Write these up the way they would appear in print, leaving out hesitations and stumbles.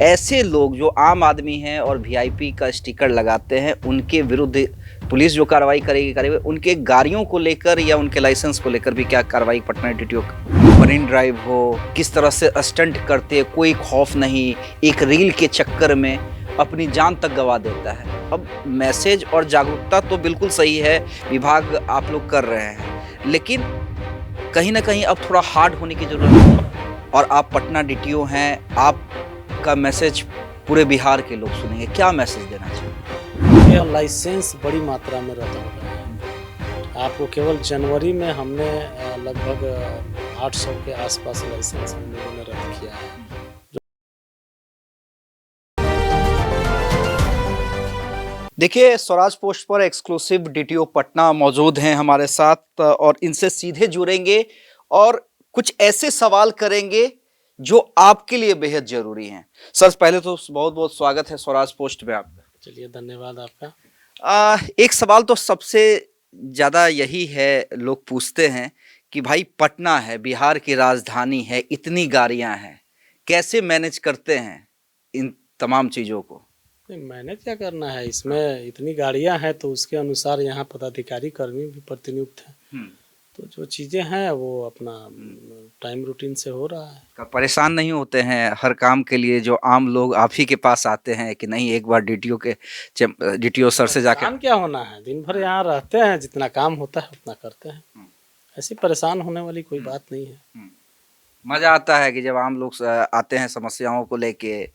ऐसे लोग जो आम आदमी हैं और वीआईपी का स्टिकर लगाते हैं, उनके विरुद्ध पुलिस जो कार्रवाई करेगी उनके गाड़ियों को लेकर या उनके लाइसेंस को लेकर भी क्या कार्रवाई पटना डीटीओ मरीन ड्राइव हो, किस तरह से स्टंट करते, कोई खौफ नहीं, एक रील के चक्कर में अपनी जान तक गंवा देता है। अब मैसेज और जागरूकता तो बिल्कुल सही है, विभाग आप लोग कर रहे हैं, लेकिन कहीं ना कहीं अब थोड़ा हार्ड होने की ज़रूरत है। और आप पटना डीटीओ हैं, आपका मैसेज पूरे बिहार के लोग सुनेंगे, क्या मैसेज देना चाहिए? यह लाइसेंस बड़ी मात्रा में रद्द हो रहा है। आपको केवल जनवरी में हमने लगभग 800 के आसपास लाइसेंस हम लोगों ने रद्द किया है। देखिए, स्वराज पोस्ट पर एक्सक्लूसिव डीटीओ पटना मौजूद हैं हमारे साथ और इनसे सीधे जुड़ेंगे और कुछ ऐसे सवाल करेंगे जो आपके लिए बेहद जरूरी हैं। सर, पहले तो बहुत बहुत स्वागत है स्वराज पोस्ट पे आपका। चलिए, धन्यवाद आपका। एक सवाल तो सबसे ज़्यादा यही है, लोग पूछते हैं कि भाई पटना है, बिहार की राजधानी है, इतनी गाड़ियां हैं, कैसे मैनेज करते हैं इन तमाम चीज़ों को? नहीं, मैंने क्या करना है, इसमें इतनी गाड़ियां हैं तो उसके अनुसार यहाँ पदाधिकारी कर्मी भी प्रतिनियुक्त हैं। तो जो चीज़ें हैं वो अपना टाइम रूटीन से हो रहा है। परेशान नहीं होते हैं हर काम के लिए जो आम लोग आप ही के पास आते हैं कि नहीं एक बार डीटीओ सर से जाकर? परेशान क्या होना है, दिन भर यहाँ रहते हैं, जितना काम होता है उतना करते हैं। ऐसी परेशान होने वाली कोई बात नहीं है। मजा आता है कि जब आम लोग आते हैं समस्याओं को लेके,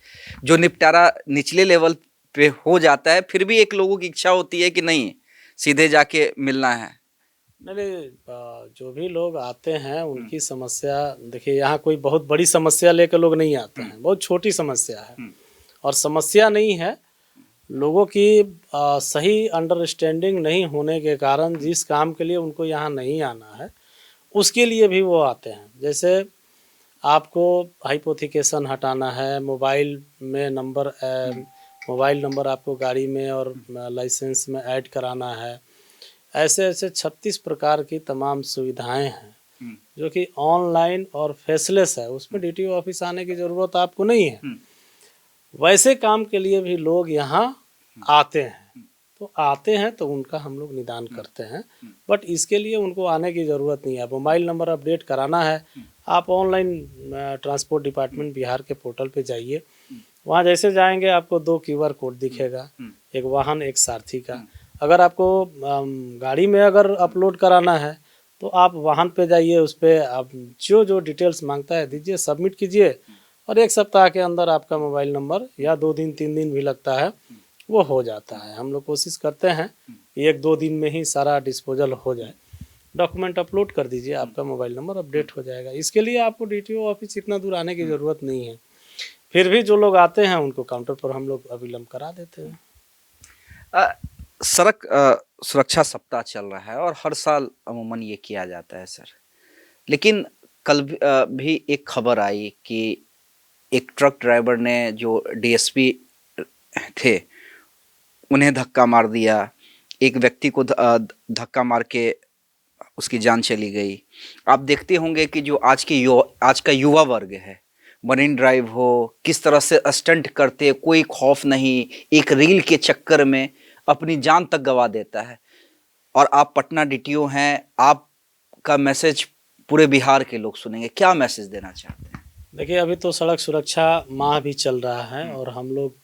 जो निपटारा निचले लेवल पे हो जाता है, फिर भी एक लोगों की इच्छा होती है कि नहीं सीधे जाके मिलना है। नहीं, जो भी लोग आते हैं उनकी समस्या, देखिए यहाँ कोई बहुत बड़ी समस्या लेकर लोग नहीं आते हैं, बहुत छोटी समस्या है। और समस्या नहीं है, लोगों की सही अंडरस्टैंडिंग नहीं होने के कारण जिस काम के लिए उनको यहाँ नहीं आना है उसके लिए भी वो आते हैं। जैसे आपको हाइपोथिकेशन हटाना है, मोबाइल में मोबाइल नंबर आपको गाड़ी में और लाइसेंस में ऐड कराना है, ऐसे ऐसे 36 प्रकार की तमाम सुविधाएं हैं जो कि ऑनलाइन और फेसलेस है। उसमें डीटीओ ऑफिस आने की ज़रूरत आपको नहीं है। वैसे काम के लिए भी लोग यहाँ आते हैं, तो आते हैं तो उनका हम लोग निदान करते हैं, बट इसके लिए उनको आने की ज़रूरत नहीं है। मोबाइल नंबर अपडेट कराना है, आप ऑनलाइन ट्रांसपोर्ट डिपार्टमेंट बिहार के पोर्टल पे जाइए, वहाँ जैसे जाएंगे आपको 2 QR कोड दिखेगा, एक वाहन एक सारथी का। अगर आपको गाड़ी में अगर अपलोड कराना है तो आप वाहन पे जाइए, उस पर आप जो जो डिटेल्स मांगता है दीजिए, सबमिट कीजिए और 1 सप्ताह के अंदर आपका मोबाइल नंबर, या 2 दिन 3 दिन भी लगता है, वो हो जाता है। हम लोग कोशिश करते हैं 1-2 दिन में ही सारा डिस्पोजल हो जाए। डॉक्यूमेंट अपलोड कर दीजिए, आपका मोबाइल नंबर अपडेट हो जाएगा। इसके लिए आपको डीटीओ ऑफिस इतना दूर आने की ज़रूरत नहीं है। फिर भी जो लोग आते हैं उनको काउंटर पर हम लोग अविलंब करा देते हैं। सड़क सुरक्षा सप्ताह चल रहा है और हर साल अमूमन ये किया जाता है सर, लेकिन कल भी एक खबर आई कि एक ट्रक ड्राइवर ने, जो डीएसपी थे, उन्हें धक्का मार दिया। एक व्यक्ति को धक्का मार के उसकी जान चली गई। आप देखते होंगे कि जो आज का युवा वर्ग है, मरीन ड्राइव हो, किस तरह से स्टंट करते, कोई खौफ नहीं, एक रील के चक्कर में अपनी जान तक गंवा देता है। और आप पटना डीटीओ हैं, आपका मैसेज पूरे बिहार के लोग सुनेंगे, क्या मैसेज देना चाहते हैं? देखिए, अभी तो सड़क सुरक्षा माह भी चल रहा है और हम लोग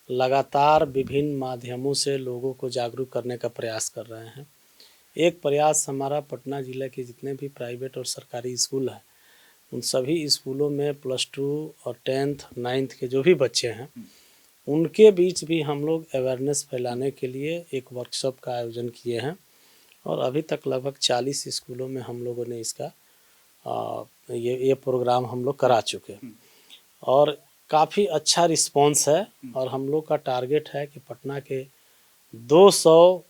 लगातार विभिन्न माध्यमों से लोगों को जागरूक करने का प्रयास कर रहे हैं। एक प्रयास हमारा पटना ज़िले के जितने भी प्राइवेट और सरकारी स्कूल हैं, उन सभी स्कूलों में +2 और 10th 9th के जो भी बच्चे हैं, उनके बीच भी हम लोग अवेयरनेस फैलाने के लिए एक वर्कशॉप का आयोजन किए हैं और अभी तक लगभग 40 स्कूलों में हम लोगों ने इसका ये प्रोग्राम हम लोग करा चुके हैं और काफ़ी अच्छा रिस्पांस है। और हम लोग का टारगेट है कि पटना के 200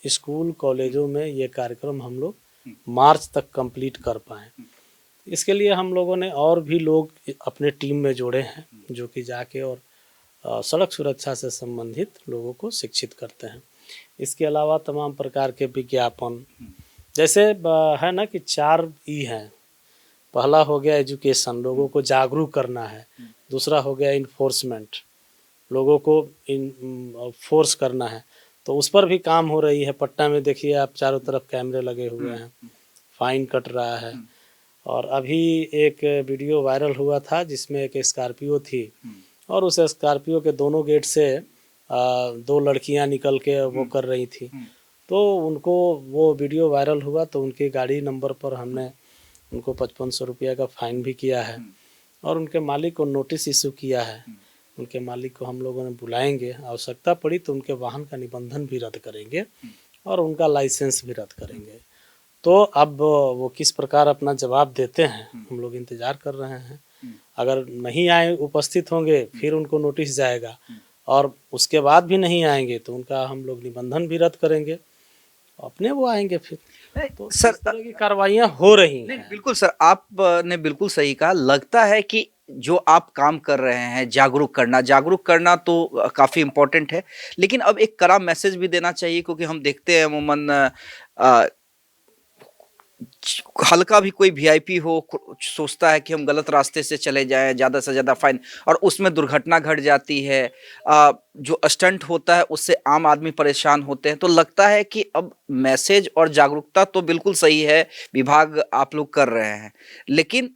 स्कूल कॉलेजों में ये कार्यक्रम हम लोग मार्च तक कंप्लीट कर पाएँ। इसके लिए हम लोगों ने और भी लोग अपने टीम में जोड़े हैं जो कि जाके और सड़क सुरक्षा से संबंधित लोगों को शिक्षित करते हैं। इसके अलावा तमाम प्रकार के विज्ञापन, जैसे है ना कि 4 E हैं। पहला हो गया एजुकेशन, लोगों को जागरूक करना है। दूसरा हो गया इन्फोर्समेंट, लोगों को इन फोर्स करना है, तो उस पर भी काम हो रही है। पटना में देखिए आप, चारों तरफ कैमरे लगे हुए हैं, फाइन कट रहा है। और अभी एक वीडियो वायरल हुआ था जिसमें एक स्कॉर्पियो थी और उस स्कॉर्पियो के दोनों गेट से दो लड़कियां निकल के वो कर रही थी, तो उनको वो वीडियो वायरल हुआ तो उनकी गाड़ी नंबर पर हमने उनको 5500 रुपया का फाइन भी किया है और उनके मालिक को नोटिस इशू किया है। उनके मालिक को हम लोगों ने बुलाएंगे, आवश्यकता पड़ी तो उनके वाहन का निबंधन भी रद्द करेंगे और उनका लाइसेंस भी रद्द करेंगे। तो अब वो किस प्रकार अपना जवाब देते हैं हम लोग इंतज़ार कर रहे हैं। अगर नहीं आए, उपस्थित होंगे, फिर उनको नोटिस जाएगा और उसके बाद भी नहीं आएंगे तो उनका हम लोग निबंधन भी रद्द करेंगे, अपने वो आएंगे फिर। तो सर, इस तरह की कार्रवाइयाँ हो रही नहीं हैं। बिल्कुल सर, आपने बिल्कुल सही कहा। लगता है कि जो आप काम कर रहे हैं, जागरूक करना तो काफी इम्पोर्टेंट है, लेकिन अब एक कड़ा मैसेज भी देना चाहिए, क्योंकि हम देखते हैं अमूमन हल्का भी कोई वीआईपी हो सोचता है कि हम गलत रास्ते से चले जाएं, ज्यादा से ज्यादा फाइन, और उसमें दुर्घटना घट जाती है। जो स्टंट होता है उससे आम आदमी परेशान होते हैं। तो लगता है कि अब मैसेज और जागरूकता तो बिल्कुल सही है, विभाग आप लोग कर रहे हैं, लेकिन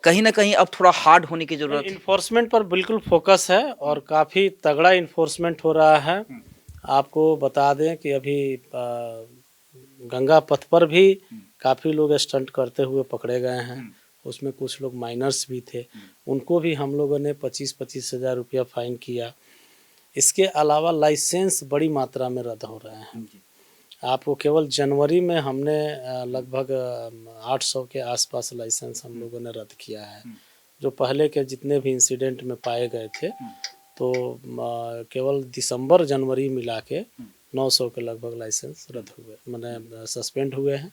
कहीं ना कहीं अब थोड़ा हार्ड होने की जरूरत है। इन्फोर्समेंट पर बिल्कुल फोकस है और काफ़ी तगड़ा इन्फोर्समेंट हो रहा है। आपको बता दें कि अभी गंगा पथ पर भी काफ़ी लोग स्टंट करते हुए पकड़े गए हैं, उसमें कुछ लोग माइनर्स भी थे, उनको भी हम लोगों ने 25-25 हज़ार रुपया फाइन किया। इसके अलावा लाइसेंस बड़ी मात्रा में रद्द हो रहे हैं। आपको केवल जनवरी में हमने लगभग 800 के आसपास लाइसेंस हम लोगों ने रद्द किया है। जो पहले के जितने भी इंसिडेंट में पाए गए थे, तो केवल दिसंबर जनवरी मिला के 900 के लगभग लाइसेंस रद्द हुए, मैंने सस्पेंड हुए हैं,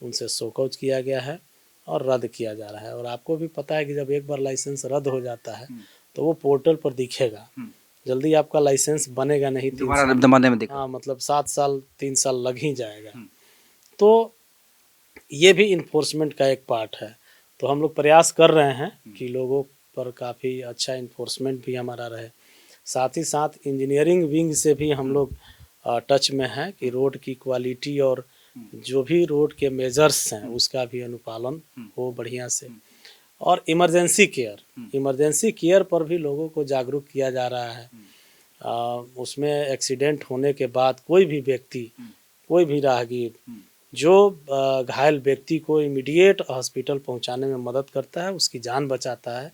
उनसे शोकआउट किया गया है और रद्द किया जा रहा है। और आपको भी पता है कि जब एक बार लाइसेंस रद्द हो जाता है तो वो पोर्टल पर दिखेगा, जल्दी आपका लाइसेंस बनेगा नहीं। दोबारा जमाने में देखा, हाँ, मतलब 7 साल 3 साल लग ही जाएगा। तो ये भी इन्फोर्समेंट का एक पार्ट है। तो हम लोग प्रयास कर रहे हैं कि लोगों पर काफ़ी अच्छा इन्फोर्समेंट भी हमारा रहे। साथ ही साथ इंजीनियरिंग विंग से भी हम लोग टच में हैं कि रोड की क्वालिटी और जो भी रोड के मेजर्स हैं उसका भी अनुपालन हो बढ़िया से। और इमरजेंसी केयर पर भी लोगों को जागरूक किया जा रहा है। उसमें एक्सीडेंट होने के बाद कोई भी व्यक्ति, कोई भी राहगीर जो घायल व्यक्ति को इमीडिएट हॉस्पिटल पहुंचाने में मदद करता है, उसकी जान बचाता है,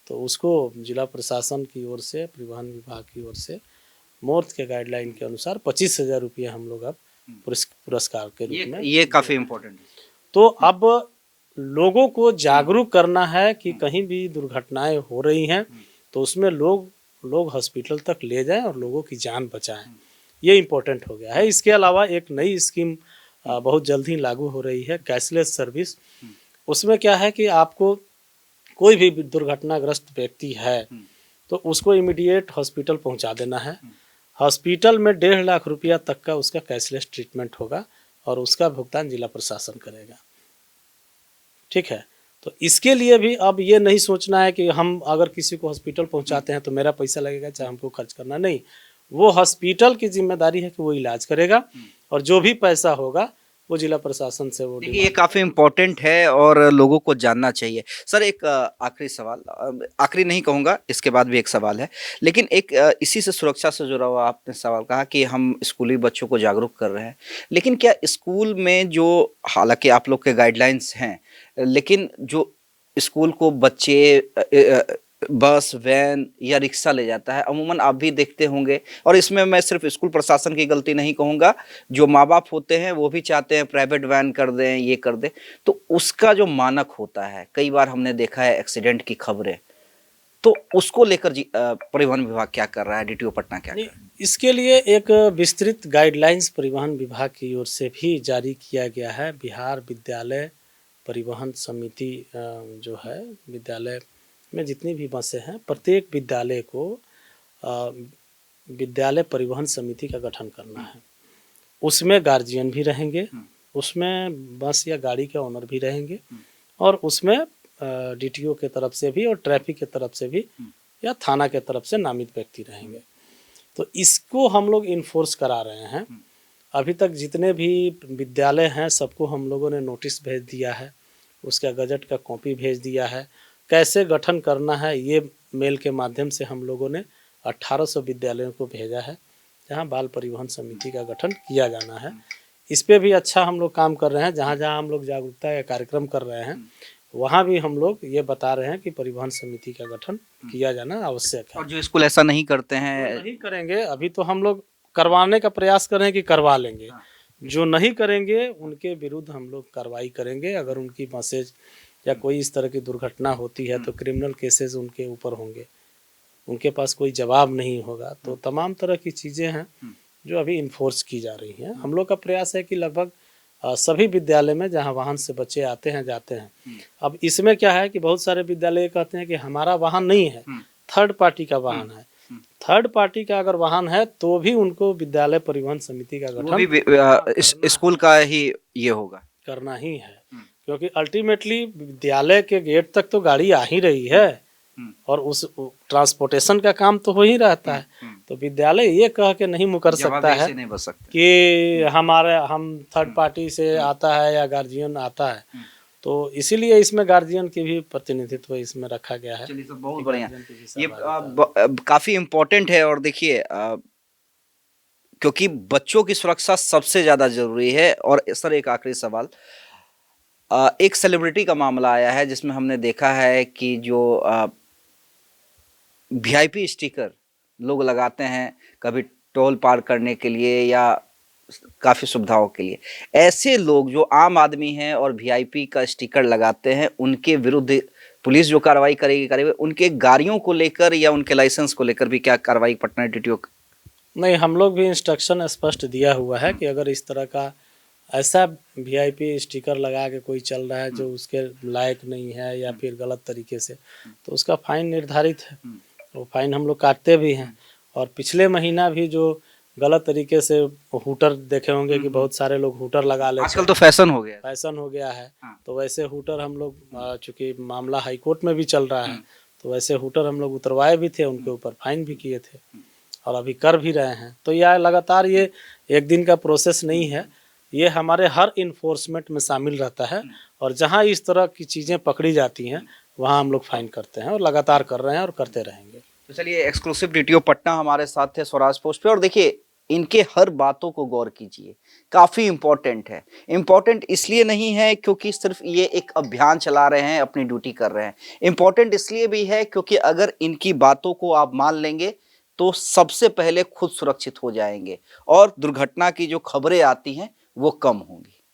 तो उसको जिला प्रशासन की ओर से, परिवहन विभाग की ओर से मोर्थ के गाइडलाइन के अनुसार 25,000 रुपये हम लोग अब पुरस्कार के रूप में, ये काफी इम्पोर्टेंट है। तो अब लोगों को जागरूक करना है कि कहीं भी दुर्घटनाएं हो रही हैं तो उसमें लोग हॉस्पिटल तक ले जाएं और लोगों की जान बचाएं, ये इम्पोर्टेंट हो गया है। इसके अलावा एक नई स्कीम बहुत जल्द ही लागू हो रही है, कैशलेस सर्विस। उसमें क्या है कि आपको कोई भी दुर्घटनाग्रस्त व्यक्ति है तो उसको इमीडिएट हॉस्पिटल पहुंचा देना है। हॉस्पिटल में 1.5 लाख रुपया तक का उसका कैशलेस ट्रीटमेंट होगा और उसका भुगतान जिला प्रशासन करेगा। ठीक है, तो इसके लिए भी अब ये नहीं सोचना है कि हम अगर किसी को हॉस्पिटल पहुंचाते हैं तो मेरा पैसा लगेगा, चाहे हमको खर्च करना, नहीं, वो हॉस्पिटल की जिम्मेदारी है कि वो इलाज करेगा और जो भी पैसा होगा वो जिला प्रशासन से वो। देखिए, ये काफी इम्पोर्टेंट है और लोगों को जानना चाहिए। सर, एक आखिरी सवाल, आखिरी नहीं कहूँगा, इसके बाद भी एक सवाल है, लेकिन एक इसी से सुरक्षा से जुड़ा हुआ आपने सवाल कहा कि हम स्कूली बच्चों को जागरूक कर रहे हैं, लेकिन क्या स्कूल में जो, हालांकि आप लोग के गाइडलाइंस हैं, लेकिन जो स्कूल को बच्चे बस, वैन या रिक्शा ले जाता है, अमूमन आप भी देखते होंगे, और इसमें मैं सिर्फ स्कूल प्रशासन की गलती नहीं कहूँगा, जो माँ बाप होते हैं वो भी चाहते हैं प्राइवेट वैन कर दें, ये कर दें, तो उसका जो मानक होता है, कई बार हमने देखा है एक्सीडेंट की खबरें, तो उसको लेकर परिवहन विभाग क्या कर रहा है, डीटीओ पटना क्या कर रहा है? इसके लिए एक विस्तृत गाइडलाइंस परिवहन विभाग की ओर से भी जारी किया गया है। बिहार विद्यालय परिवहन समिति जो है, विद्यालय में जितनी भी बसें हैं, प्रत्येक विद्यालय को विद्यालय परिवहन समिति का गठन करना है। उसमें गार्जियन भी रहेंगे, उसमें बस या गाड़ी के ओनर भी रहेंगे और उसमें डीटीओ के तरफ से भी और ट्रैफिक के तरफ से भी या थाना के तरफ से नामित व्यक्ति रहेंगे। तो इसको हम लोग इन्फोर्स करा रहे हैं। अभी तक जितने भी विद्यालय हैं सबको हम लोगों ने नोटिस भेज दिया है, उसका गजट का कॉपी भेज दिया है। कैसे गठन करना है ये मेल के माध्यम से हम लोगों ने 1800 विद्यालयों को भेजा है, जहां बाल परिवहन समिति का गठन किया जाना है। इस पे भी अच्छा हम लोग काम कर रहे हैं। जहां जहां हम लोग जागरूकता का कार्यक्रम कर रहे हैं वहां भी हम लोग ये बता रहे हैं कि परिवहन समिति का गठन किया जाना आवश्यक है। और जो स्कूल ऐसा नहीं करते जो हैं, नहीं करेंगे, अभी तो हम लोग करवाने का प्रयास कर रहे हैं कि करवा लेंगे। जो नहीं करेंगे उनके विरुद्ध हम लोग कार्रवाई करेंगे। अगर उनकी बसेज या कोई इस तरह की दुर्घटना होती है तो क्रिमिनल केसेस उनके ऊपर होंगे, उनके पास कोई जवाब नहीं होगा। तो तमाम तरह की चीज़ें हैं जो अभी इन्फोर्स की जा रही हैं। हम लोग का प्रयास है कि लगभग सभी विद्यालय में जहां वाहन से बच्चे आते हैं जाते हैं। अब इसमें क्या है कि बहुत सारे विद्यालय कहते हैं कि हमारा वाहन नहीं है, थर्ड पार्टी का वाहन है। थर्ड पार्टी का अगर वाहन है तो भी उनको विद्यालय परिवहन समिति का वो भी गठन स्कूल का ही ये होगा, करना ही है। क्योंकि अल्टीमेटली विद्यालय के गेट तक तो गाड़ी आ ही रही है और उस ट्रांसपोर्टेशन का काम तो हो ही रहता है। तो विद्यालय ये कह के नहीं मुकर सकता है नहीं बच सकते कि हम थर्ड पार्टी से आता है या गार्जियन आता है। तो इसीलिए इसमें गार्जियन की भी प्रतिनिधित्व इसमें रखा गया है। चलिए, तो बहुत बढ़िया। गार्जियन की भी ये सहभागिता काफी इम्पोर्टेंट है। और देखिए, क्योंकि बच्चों की सुरक्षा सबसे ज्यादा जरूरी है। और सर, एक आखिरी सवाल, एक सेलिब्रिटी का मामला आया है जिसमें हमने देखा है कि जो वीआईपी स्टिकर लोग लगाते हैं कभी टोल पार करने के लिए या काफ़ी सुविधाओं के लिए, ऐसे लोग जो आम आदमी हैं और वीआईपी का स्टिकर लगाते हैं, उनके विरुद्ध पुलिस जो कार्रवाई करेगी, उनके गाड़ियों को लेकर या उनके लाइसेंस को लेकर भी क्या कार्रवाई पटना DTO? नहीं, हम लोग भी इंस्ट्रक्शन स्पष्ट दिया हुआ है कि अगर इस तरह का ऐसा वीआईपी स्टिकर लगा के कोई चल रहा है जो उसके लायक नहीं है या फिर गलत तरीके से, तो उसका फाइन निर्धारित है। वो फाइन हम लोग काटते भी हैं। और पिछले महीना भी जो गलत तरीके से हूटर देखे होंगे कि बहुत सारे लोग हूटर लगा लेते हैं। आजकल तो फैशन हो गया है। तो वैसे हूटर हम लोग, चूंकि मामला हाई कोर्ट में भी चल रहा है, तो वैसे हूटर हम लोग उतरवाए भी थे, उनके ऊपर फाइन भी किए थे और अभी कर भी रहे हैं। तो यह लगातार, ये एक दिन का प्रोसेस नहीं है, ये हमारे हर इन्फोर्समेंट में शामिल रहता है। और जहाँ इस तरह की चीज़ें पकड़ी जाती हैं वहाँ हम लोग फाइन करते हैं और लगातार कर रहे हैं और करते रहेंगे। तो चलिए, एक्सक्लूसिव DTO पटना हमारे साथ थे स्वराज पोस्ट पे। और देखिए, इनके हर बातों को गौर कीजिए, काफ़ी इम्पोर्टेंट है। इम्पोर्टेंट इसलिए नहीं है क्योंकि सिर्फ ये एक अभियान चला रहे हैं, अपनी ड्यूटी कर रहे हैं। इम्पोर्टेंट इसलिए भी है क्योंकि अगर इनकी बातों को आप मान लेंगे तो सबसे पहले खुद सुरक्षित हो जाएंगे और दुर्घटना की जो खबरें आती हैं वो कम होंगी।